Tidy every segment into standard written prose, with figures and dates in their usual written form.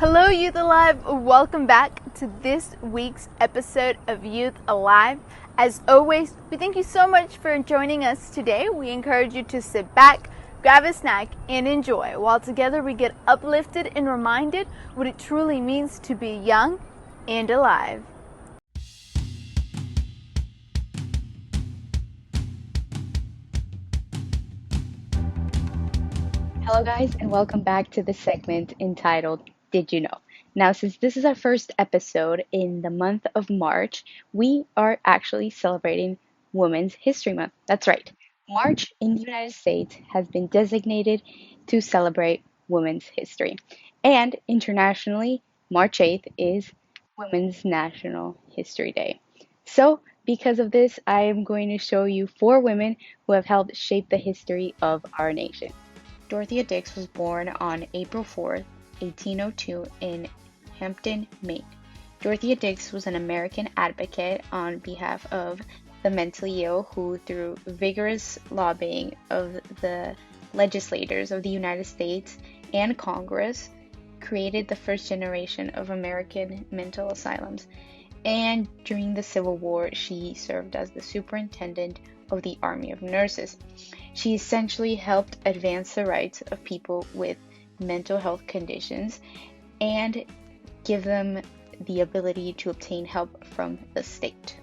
Hello, Youth Alive. Welcome back to this week's episode of Youth Alive. As always, we thank you so much for joining us today. We encourage you to sit back, grab a snack, and enjoy, while together we get uplifted and reminded what it truly means to be young and alive. Hello, guys, and welcome back to the segment entitled Did You Know? Now, since this is our first episode in the month of March, we are actually celebrating Women's History Month. That's right. March in the United States has been designated to celebrate women's history. And internationally, March 8th is Women's National History Day. So, because of this, I am going to show you 4 women who have helped shape the history of our nation. Dorothea Dix was born on April 4th, 1802 in Hampton, Maine. Dorothea Dix was an American advocate on behalf of the mentally ill who, through vigorous lobbying of the legislators of the United States and Congress, created the first generation of American mental asylums. And during the Civil War, she served as the superintendent of the Army of Nurses. She essentially helped advance the rights of people with mental health conditions and give them the ability to obtain help from the state.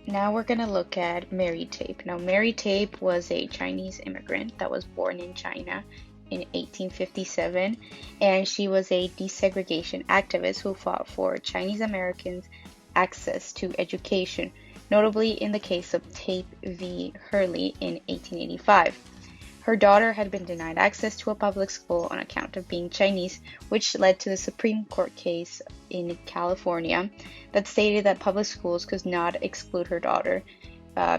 Now we're going to look at Mary Tape. Now, Mary Tape was a Chinese immigrant that was born in China in 1857, and she was a desegregation activist who fought for Chinese Americans' access to education, notably in the case of Tape v. Hurley in 1885. Her daughter had been denied access to a public school on account of being Chinese, which led to the Supreme Court case in California that stated that public schools could not exclude her daughter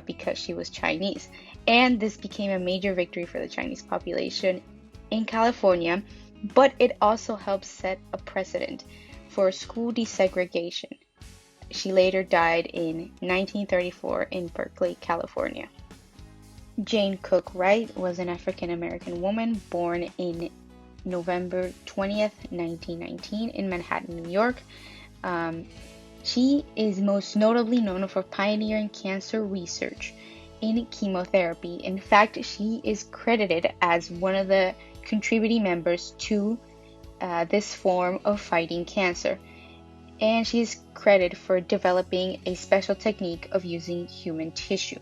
because she was Chinese. And this became a major victory for the Chinese population in California, but it also helped set a precedent for school desegregation. She later died in 1934 in Berkeley, California. Jane Cook Wright was an African American woman born in November 20th, 1919 in Manhattan, New York. She is most notably known for pioneering cancer research in chemotherapy. In fact, she is credited as one of the contributing members to this form of fighting cancer. And she is credited for developing a special technique of using human tissue.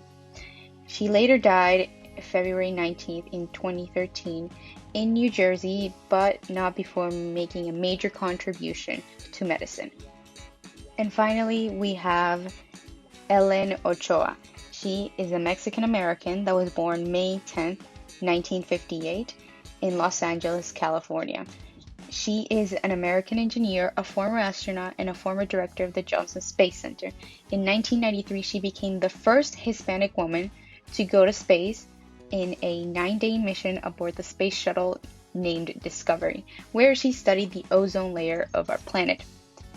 She later died February 19th in 2013 in New Jersey, but not before making a major contribution to medicine. And finally, we have Ellen Ochoa. She is a Mexican American that was born May 10th, 1958 in Los Angeles, California. She is an American engineer, a former astronaut, and a former director of the Johnson Space Center. In 1993, she became the first Hispanic woman to go to space in a 9-day mission aboard the space shuttle named Discovery, where she studied the ozone layer of our planet.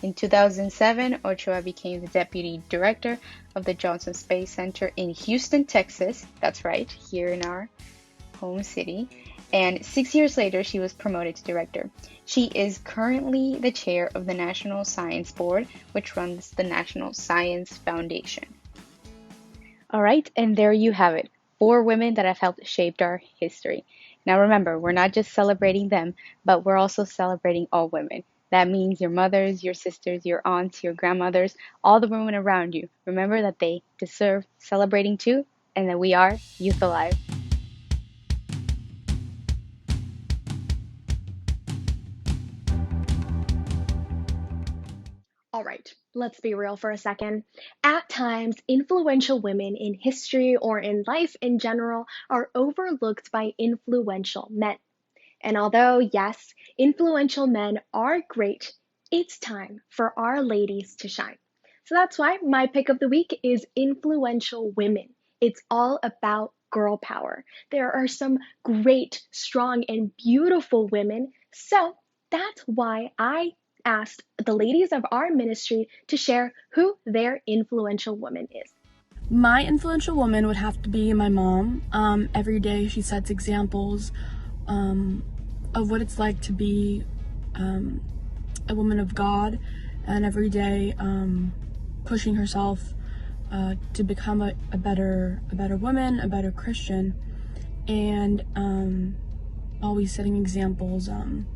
In 2007, Ochoa became the deputy director of the Johnson Space Center in Houston, Texas. That's right, here in our home city. And 6 years later, she was promoted to director. She is currently the chair of the National Science Board, which runs the National Science Foundation. All right, and there you have it. 4 women that have helped shape our history. Now remember, we're not just celebrating them, but we're also celebrating all women. That means your mothers, your sisters, your aunts, your grandmothers, all the women around you. Remember that they deserve celebrating too, and that we are Youth Alive. All right, let's be real for a second. At times, influential women in history or in life in general are overlooked by influential men. And although, yes, influential men are great, it's time for our ladies to shine. So that's why my pick of the week is influential women. It's all about girl power. There are some great, strong, and beautiful women. So that's why I asked the ladies of our ministry to share who their influential woman is. My influential woman would have to be my mom. Every day she sets examples of what it's like to be a woman of God, and every day pushing herself to become a better woman, a better Christian, and always setting examples on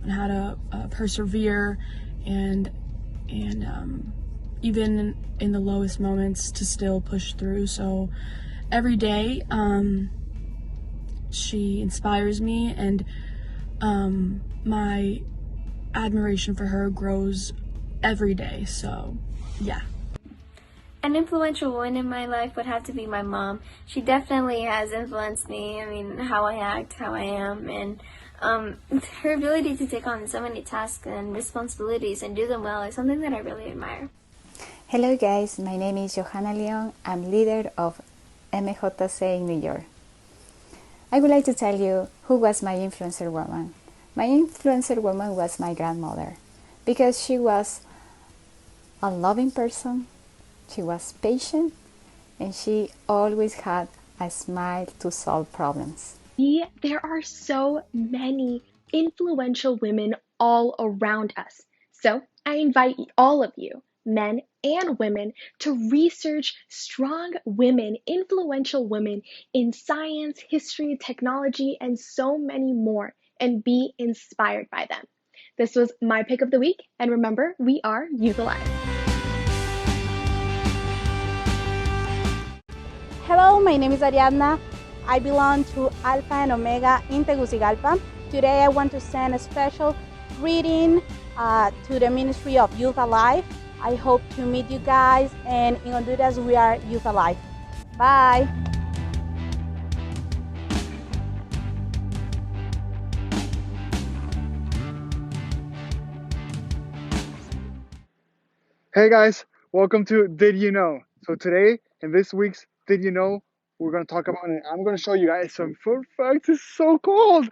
how to persevere and even in the lowest moments to still push through. So every day she inspires me, and my admiration for her grows every day. So yeah. An influential woman in my life would have to be my mom. She definitely has influenced me. I mean, how I act, how I am, and her ability to take on so many tasks and responsibilities and do them well is something that I really admire. Hello guys, my name is Johanna Leon. I'm leader of MJC in New York. I would like to tell you who was my influencer woman. My influencer woman was my grandmother, because she was a loving person, she was patient, and she always had a smile to solve problems. There are so many influential women all around us. So I invite all of you, men and women, to research strong women, influential women in science, history, technology, and so many more, and be inspired by them. This was my pick of the week, and remember, we are Youth Alive. Hello, my name is Ariadna. I belong to Alpha and Omega in Tegucigalpa. Today I want to send a special greeting to the Ministry of Youth Alive. I hope to meet you guys, and in Honduras we are Youth Alive. Bye. Hey guys, welcome to Did You Know? So today, in this week's Did You Know, we're going to talk about it. I'm going to show you guys some fun facts. It's so cold.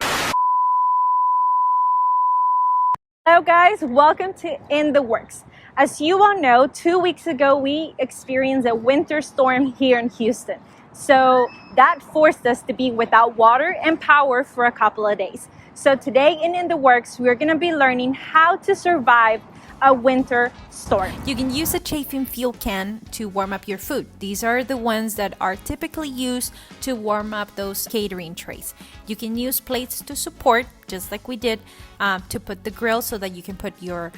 Hello guys, welcome to In the Works. As you all know, 2 weeks ago we experienced a winter storm here in Houston. So that forced us to be without water and power for a couple of days. So today in the Works, we're going to be learning how to survive a winter storm. You can use a chafing fuel can to warm up your food. These are the ones that are typically used to warm up those catering trays. You can use plates to support, just like we did, to put the grill so that you can put your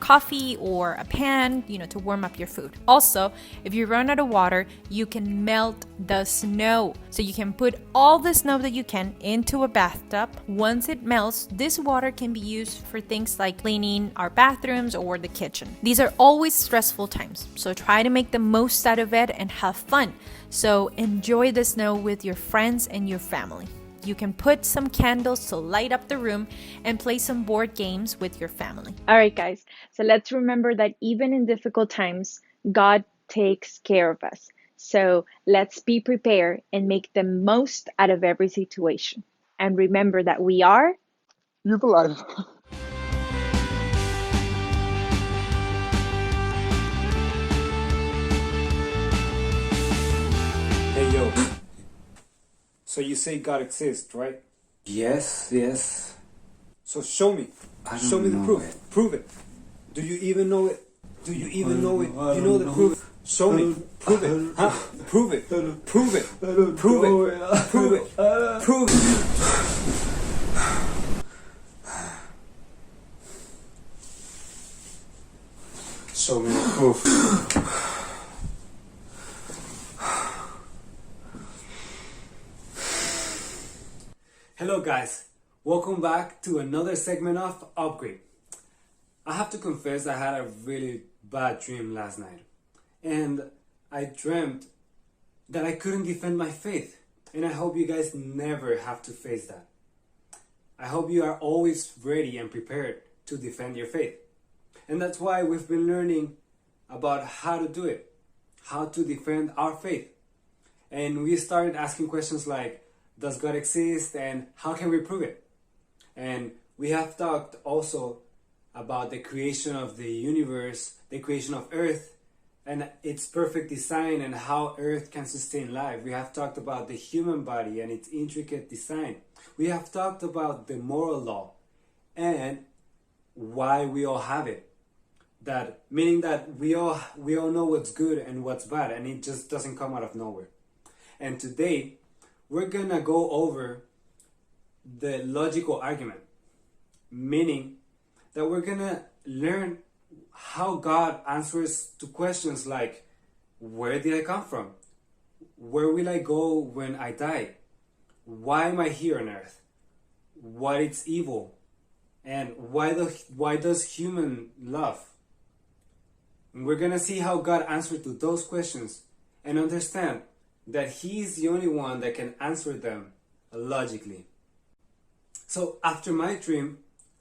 coffee or a pan, to warm up your food. Also, if you run out of water, you can melt the snow. So you can put all the snow that you can into a bathtub. Once it melts, this water can be used for things like cleaning our bathrooms or the kitchen. These are always stressful times, so try to make the most out of it and have fun. So enjoy the snow with your friends and your family. You can put some candles to light up the room and play some board games with your family. All right, guys. So let's remember that even in difficult times, God takes care of us. So let's be prepared and make the most out of every situation. And remember that we are Youth Alive. Hey yo, so you say God exists, right? Yes. So show me. Show me the proof. Prove it. Do you even know it? Do you even know it? You know the proof? Show me. Prove it. Huh? Prove it. Prove it. Prove it. Prove it. Prove it. Show me the proof. Hello guys, welcome back to another segment of Upgrade. I have to confess I had a really bad dream last night, and I dreamt that I couldn't defend my faith, and I hope you guys never have to face that. I hope you are always ready and prepared to defend your faith, and that's why we've been learning about how to do it, how to defend our faith, and we started asking questions like, does God exist and how can we prove it? And we have talked also about the creation of the universe, the creation of Earth, and its perfect design and how Earth can sustain life. We have talked about the human body and its intricate design. We have talked about the moral law, and why we all have it. That meaning that we all know what's good and what's bad, and it just doesn't come out of nowhere. And today we're gonna go over the logical argument, meaning that we're gonna learn how God answers to questions like, where did I come from? Where will I go when I die? Why am I here on earth? What is evil? And why does human love? And we're gonna see how God answered to those questions and understand that He is the only one that can answer them logically. So after my dream,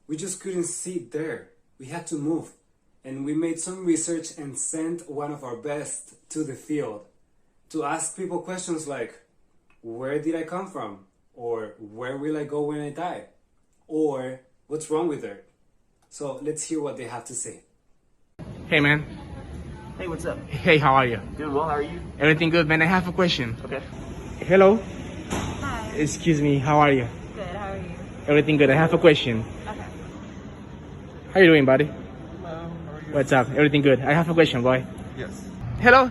we just couldn't sit there. We had to move. And we made some research and sent one of our best to the field to ask people questions like, where did I come from? Or where will I go when I die? Or what's wrong with Earth? So let's hear what they have to say. Hey man. Hey, what's up? Hey, how are you? Doing well, how are you? Everything good, man? I have a question. Okay. Hello. Hi. Excuse me, how are you? Good, how are you? Everything good. I have a question. Okay. How you doing, buddy? Hello, how are you? What's up? Everything good? I have a question, boy. Yes. Hello.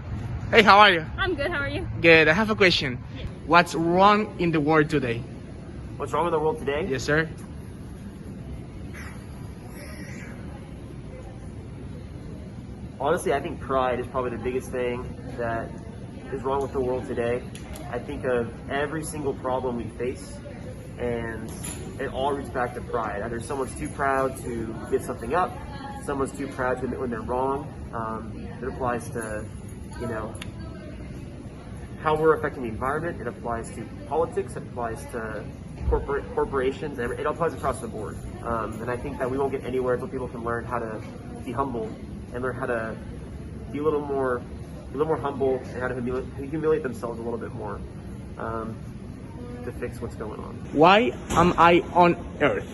Hey, how are you? I'm good, how are you? Good. I have a question. What's wrong in the world today? What's wrong with the world today? Yes, sir. Honestly, I think pride is probably the biggest thing that is wrong with the world today. I think of every single problem we face, and it all roots back to pride. Either someone's too proud to get something up, someone's too proud to admit when they're wrong. It applies to, how we're affecting the environment. It applies to politics. It applies to corporations. It applies across the board. And I think that we won't get anywhere until people can learn how to be humble and learn how to be a little more humble and how to humiliate themselves a little bit more to fix what's going on. Why am I on Earth?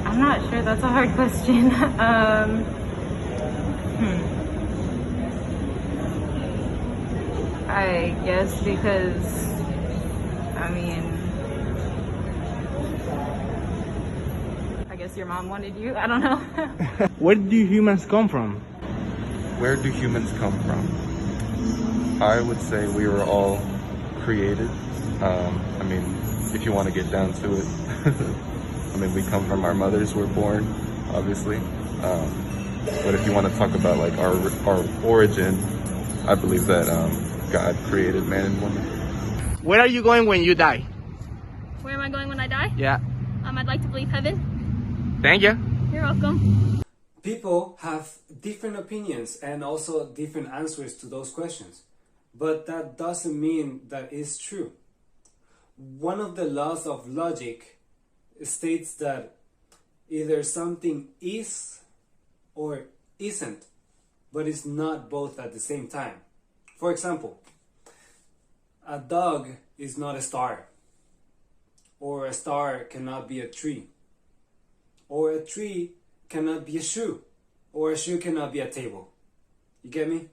I'm not sure. That's a hard question. I guess because, I guess your mom wanted you. I don't know. Where do humans come from? Where do humans come from? I would say we were all created. If you want to get down to it, we come from our mothers, we're born, obviously. But if you want to talk about like our origin, I believe that God created man and woman. Where are you going when you die? Where am I going when I die? Yeah. I'd like to believe heaven. Thank you. You're welcome. People have different opinions and also different answers to those questions, but that doesn't mean that it's true. One of the laws of logic states that either something is or isn't, but it's not both at the same time. For example, a dog is not a star, or a star cannot be a tree, or a tree cannot be a shoe, or a shoe cannot be a table. You get me?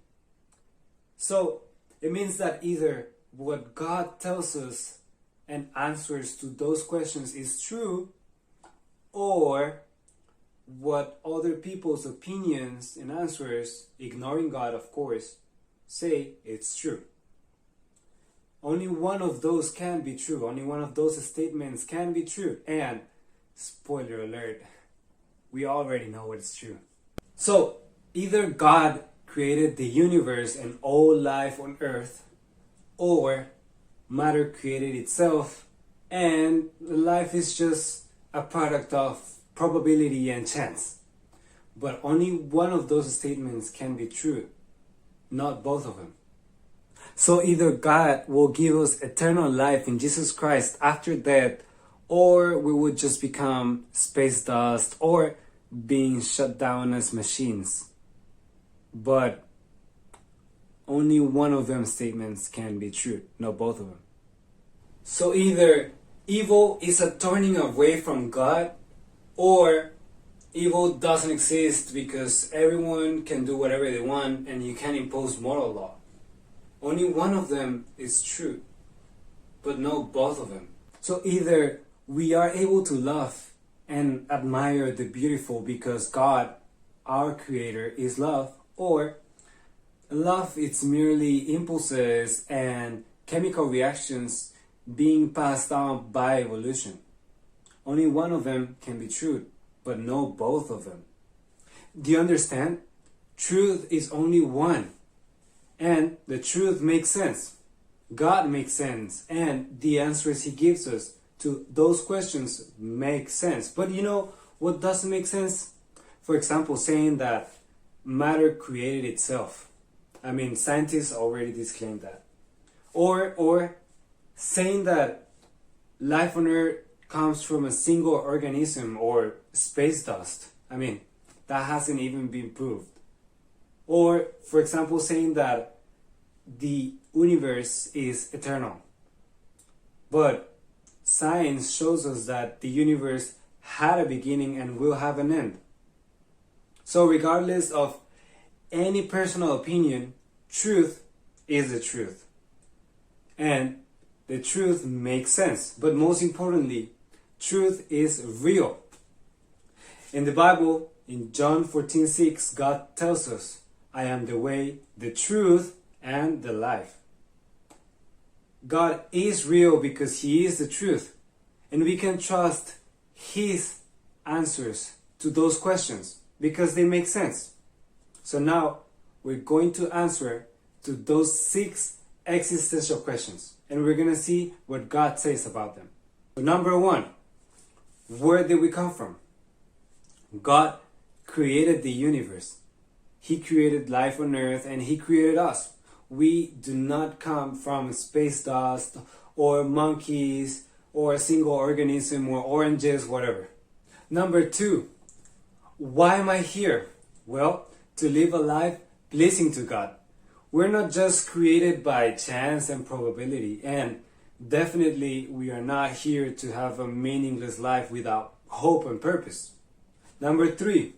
So it means that either what God tells us and answers to those questions is true, or what other people's opinions and answers, ignoring God of course, say it's true. Only one of those can be true. Only one of those statements can be true. And, spoiler alert, we already know what's true. So, either God created the universe and all life on earth, or matter created itself and life is just a product of probability and chance. But only one of those statements can be true, not both of them. So either God will give us eternal life in Jesus Christ after death, or we would just become space dust or being shut down as machines. But only one of them statements can be true, not both of them. So either evil is a turning away from God, or evil doesn't exist because everyone can do whatever they want and you can't impose moral law. Only one of them is true, but not both of them. So either we are able to love and admire the beautiful because God, our Creator, is love, or love is merely impulses and chemical reactions being passed on by evolution. Only one of them can be true, but no both of them. Do you understand? Truth is only one, and the truth makes sense. God makes sense, and the answers He gives us to those questions make sense. But you know what doesn't make sense? For example, saying that matter created itself. I mean, scientists already disclaimed that. Or saying that life on Earth comes from a single organism or space dust. I mean, that hasn't even been proved. Or, for example, saying that the universe is eternal. But science shows us that the universe had a beginning and will have an end. So regardless of any personal opinion, truth is the truth. And the truth makes sense. But most importantly, truth is real. In the Bible, in John 14:6, God tells us, I am the way, the truth, and the life. God is real because He is the truth. And we can trust His answers to those questions because they make sense. So now we're going to answer to those 6 existential questions. And we're going to see what God says about them. So number 1, where did we come from? God created the universe. He created life on Earth and He created us. We do not come from space dust or monkeys or a single organism or oranges, whatever. Number 2, why am I here? Well, to live a life pleasing to God. We're not just created by chance and probability, and definitely we are not here to have a meaningless life without hope and purpose. Number 3,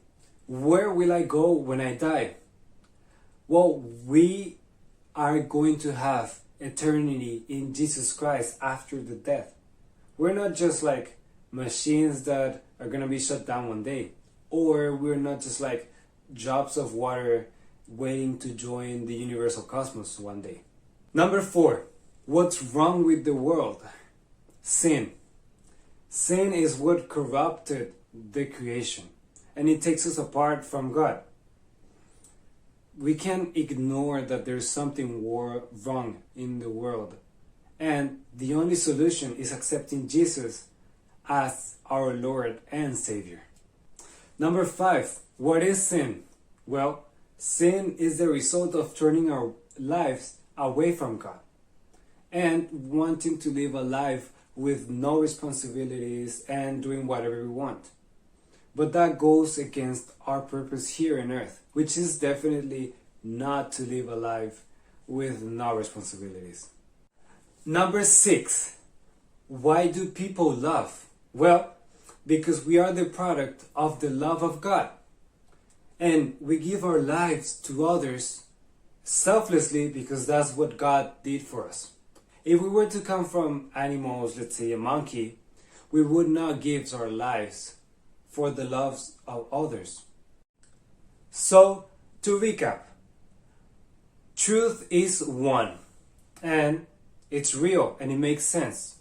where will I go when I die? Well, we are going to have eternity in Jesus Christ after the death. We're not just like machines that are going to be shut down one day, or we're not just like drops of water waiting to join the universal cosmos one day. Number 4, what's wrong with the world? Sin. Sin is what corrupted the creation, and it takes us apart from God. We can't ignore that there's something wrong in the world, and the only solution is accepting Jesus as our Lord and Savior. Number 5, what is sin? Well, sin is the result of turning our lives away from God and wanting to live a life with no responsibilities and doing whatever we want. But that goes against our purpose here on earth, which is definitely not to live a life with no responsibilities. Number 6, why do people love? Well, because we are the product of the love of God. And we give our lives to others selflessly because that's what God did for us. If we were to come from animals, let's say a monkey, we would not give our lives for the loves of others. So, to recap, truth is one, and it's real, and it makes sense.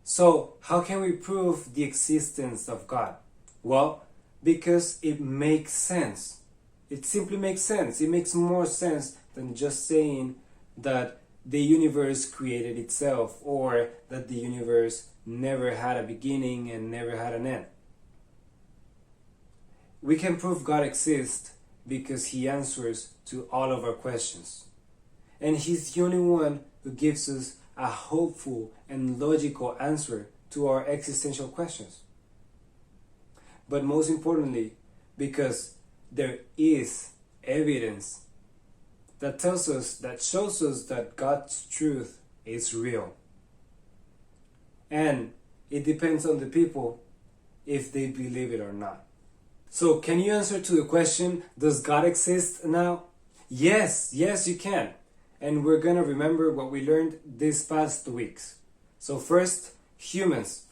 So, how can we prove the existence of God? Well, because it makes sense. It simply makes sense. It makes more sense than just saying that the universe created itself or that the universe never had a beginning and never had an end. We can prove God exists because He answers to all of our questions. And He's the only one who gives us a hopeful and logical answer to our existential questions. But most importantly, because there is evidence that tells us, that shows us that God's truth is real. And it depends on the people if they believe it or not. So can you answer to the question, does God exist now? Yes, you can. And we're going to remember what we learned these past weeks. So first, humans.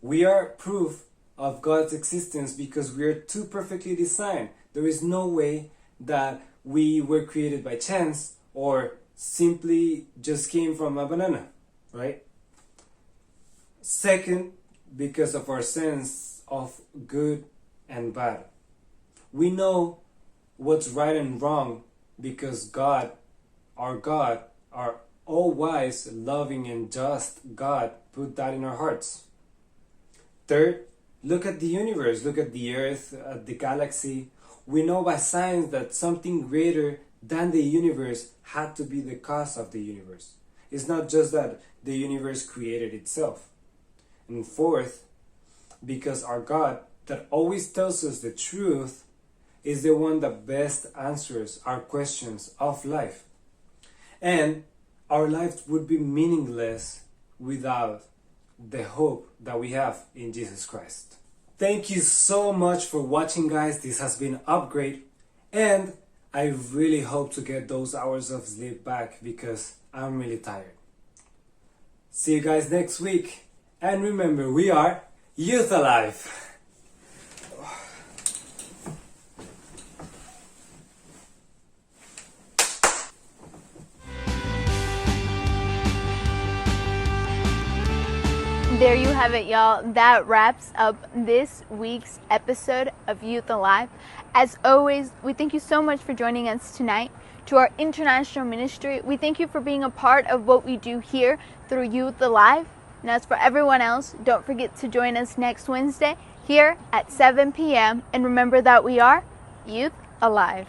We are proof of God's existence because we are too perfectly designed. There is no way that we were created by chance or simply just came from a banana, right? Second, because of our sense of good and bad. We know what's right and wrong because God, our all-wise, loving, and just God put that in our hearts. Third, look at the universe, look at the earth, at the galaxy. We know by science that something greater than the universe had to be the cause of the universe. It's not just that the universe created itself. And fourth, because our God, that always tells us the truth, is the one that best answers our questions of life. And our lives would be meaningless without the hope that we have in Jesus Christ. Thank you so much for watching, guys. This has been Upgrade, and I really hope to get those hours of sleep back because I'm really tired. See you guys next week, and remember, we are Youth Alive. There you have it, y'all. That wraps up this week's episode of Youth Alive. As always, we thank you so much for joining us tonight. To our international ministry, we thank you for being a part of what we do here through Youth Alive. And as for everyone else, don't forget to join us next Wednesday here at 7 p.m. And remember that we are Youth Alive.